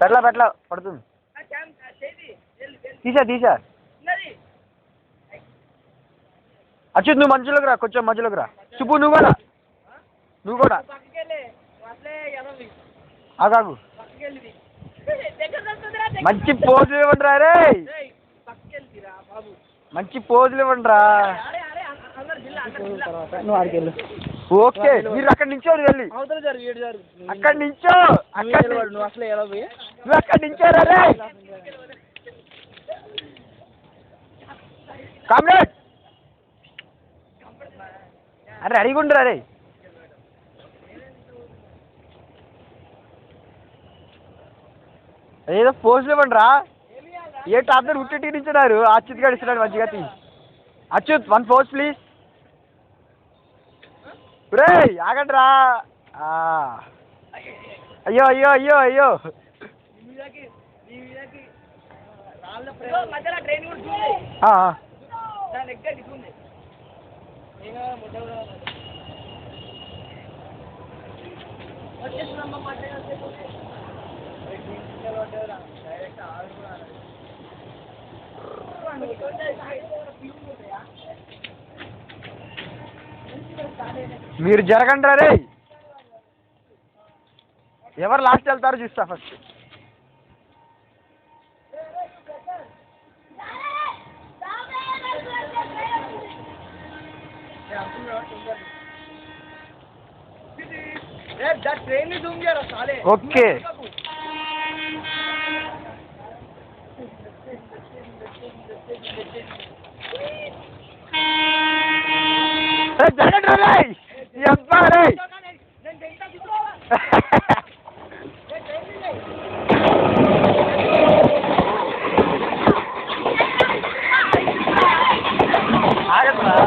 పెట్టలా పడుతుంది. తీసా అచ్యుత్ నువ్వు మధ్యలోకి రా, కొంచెం మధ్యలోకి రా. సుబ్బు నువ్వు కూడా ఆగాగు. మంచి పోజులు ఇవ్వండి రా రే, మంచి పోజులు ఇవ్వండి రా. ఓకే మీరు అక్కడి నుంచో వెళ్ళి అక్కడి నుంచో నువ్వు అక్కడి నుంచారా రే కామ్రేడ్. అరే అడిగుండ్రా రే. ఏదో పోజులు ఇవ్వండి రా. ఏ టాప్ దగ్గర ఉట్టి నుంచున్నారు. అచ్యుత్ గారు ఇస్తున్నాడు మంచిగా. Achyut 1 pose please. రే ఆగండి రా. అయ్యో అయ్యో అయ్యో అయ్యో మీరు జరగండి రే. ఎవరు లాస్ట్ వెళ్తారో చూస్తా ఫస్ట్. ఓకే జరగండి రే. ఆగండి.